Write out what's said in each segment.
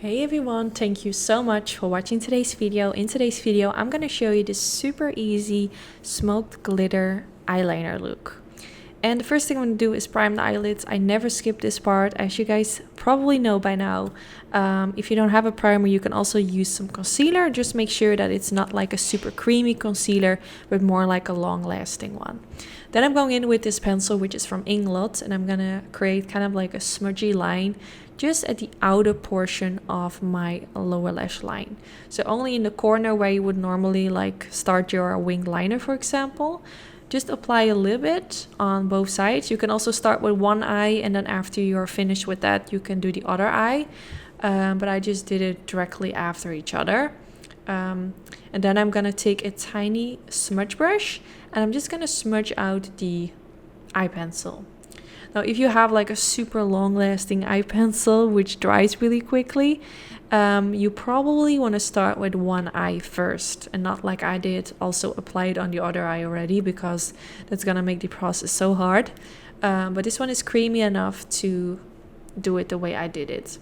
Hey everyone, thank you so much for watching today's video. In today's video, I'm going to show you this super easy smoked glitter eyeliner look. And the first thing I'm going to do is prime the eyelids. I never skip this part, as you guys probably know by now. If you don't have a primer, you can also use some concealer. Just make sure that it's not like a super creamy concealer, but more like a long-lasting one. Then I'm going in with this pencil, which is from Eyelook, and I'm going to create kind of like a smudgy line just at the outer portion of my lower lash line. So only in the corner where you would normally like start your wing liner, for example. Just apply a little bit on both sides. You can also start with one eye, and then after you're finished with that, you can do the other eye. But I just did it directly after each other. And then I'm gonna take a tiny smudge brush, and I'm just gonna smudge out the eye pencil. Now, if you have like a super long-lasting eye pencil which dries really quickly, you probably want to start with one eye first and not like I did, also apply it on the other eye already, because that's gonna make the process so hard. But this one is creamy enough to do it the way I did it.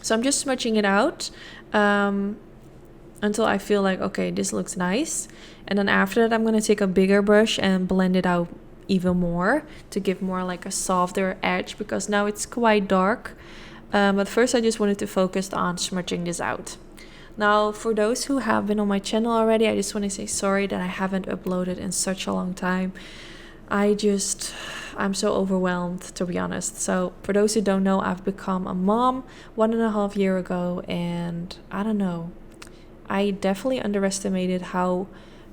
So I'm just smudging it out until I feel like, okay, this looks nice. And then after that, I'm gonna take a bigger brush and blend it out even more to give more like a softer edge, because now it's quite dark. But first I just wanted to focus on smudging this out. Now, for those who have been on my channel already, I just want to say sorry that I haven't uploaded in such a long time. I'm so overwhelmed, to be honest. So for those who don't know, I've become a mom 1.5 years ago, and I don't know, I definitely underestimated how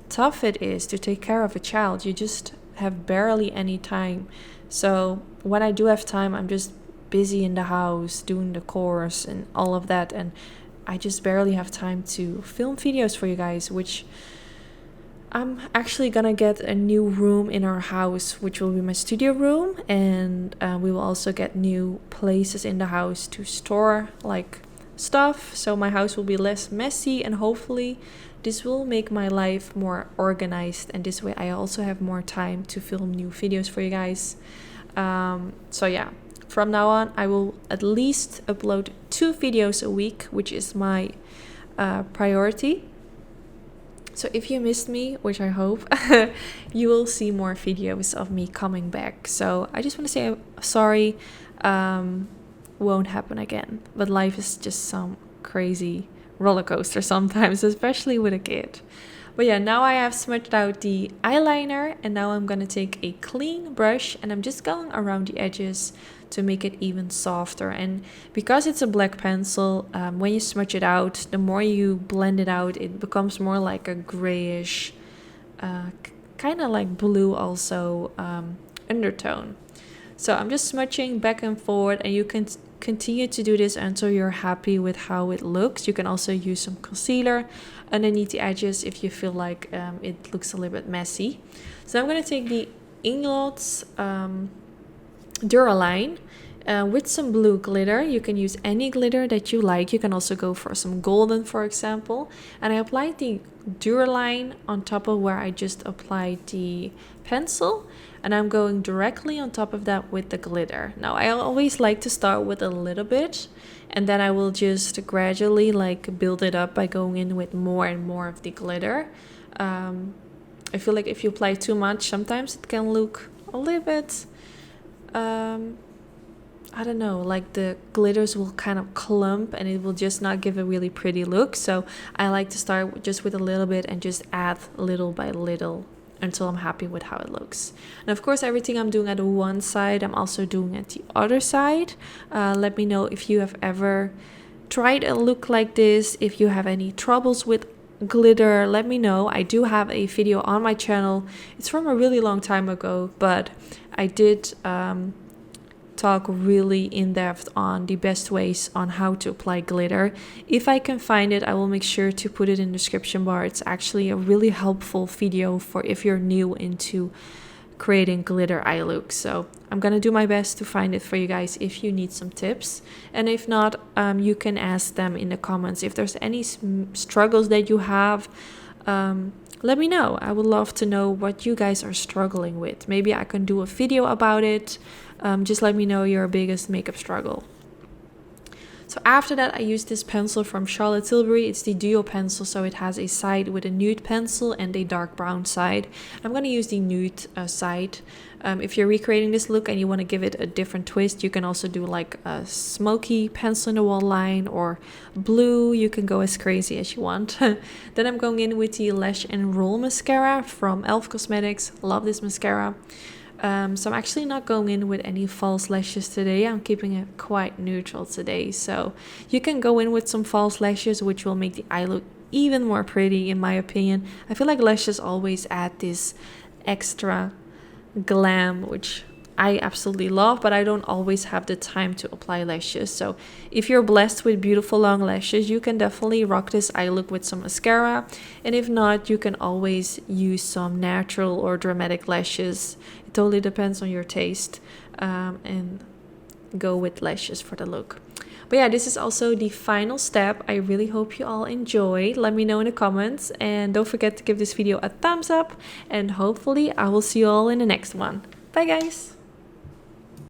tough it is to take care of a child. You just have barely any time. So when I do have time, I'm just busy in the house doing the chores and all of that, and I just barely have time to film videos for you guys, which I'm actually gonna get a new room in our house, which will be my studio room, and we will also get new places in the house to store like stuff, so my house will be less messy, and hopefully this will make my life more organized, and this way I also have more time to film new videos for you guys. So yeah, from now on I will at least upload 2 videos a week, which is my priority. So if you missed me, which I hope, you will see more videos of me coming back. So I just want to say sorry, won't happen again. But life is just some crazy roller coaster sometimes, especially with a kid. But yeah, now I have smudged out the eyeliner, and now I'm gonna take a clean brush and I'm just going around the edges to make it even softer. And because it's a black pencil, when you smudge it out, the more you blend it out, it becomes more like a grayish, kind of like blue also, undertone. So I'm just smudging back and forth, and you can continue to do this until you're happy with how it looks. You can also use some concealer underneath the edges if you feel like it looks a little bit messy. So I'm going to take the Eyelook Duraline with some blue glitter. You can use any glitter that you like. You can also go for some golden, for example. And I applied the Duraline on top of where I just applied the pencil, and I'm going directly on top of that with the glitter. Now, I always like to start with a little bit, and then I will just gradually like build it up by going in with more and more of the glitter. I feel like if you apply too much, sometimes it can look a little bit, I don't know, like the glitters will kind of clump and it will just not give a really pretty look. So I like to start just with a little bit and just add little by little until I'm happy with how it looks. And of course, everything I'm doing at one side, I'm also doing at the other side. Let me know if you have ever tried a look like this. If you have any troubles with glitter, let me know. I do have a video on my channel. It's from a really long time ago, but I did talk really in depth on the best ways on how to apply glitter. If I can find it, I will make sure to put it in the description bar. It's actually a really helpful video for if you're new into creating glitter eye looks. So I'm gonna do my best to find it for you guys if you need some tips, and if not, you can ask them in the comments. If there's any struggles that you have, let me know. I would love to know what you guys are struggling with. Maybe I can do a video about it. Just let me know your biggest makeup struggle. So after that, I use this pencil from Charlotte Tilbury. It's the duo pencil, so it has a side with a nude pencil and a dark brown side. I'm going to use the nude side. If you're recreating this look and you want to give it a different twist, you can also do like a smoky pencil in the wall line or blue. You can go as crazy as you want. Then I'm going in with the Lash and Roll mascara from e.l.f. Cosmetics. Love this mascara. So I'm actually not going in with any false lashes today. I'm keeping it quite neutral today. So you can go in with some false lashes, which will make the eye look even more pretty in my opinion. I feel like lashes always add this extra glam, which I absolutely love, but I don't always have the time to apply lashes. So if you're blessed with beautiful long lashes, you can definitely rock this eye look with some mascara. And if not, you can always use some natural or dramatic lashes. It totally depends on your taste, and go with lashes for the look. But yeah, this is also the final step. I really hope you all enjoyed. Let me know in the comments, and don't forget to give this video a thumbs up, and hopefully I will see you all in the next one. Bye guys!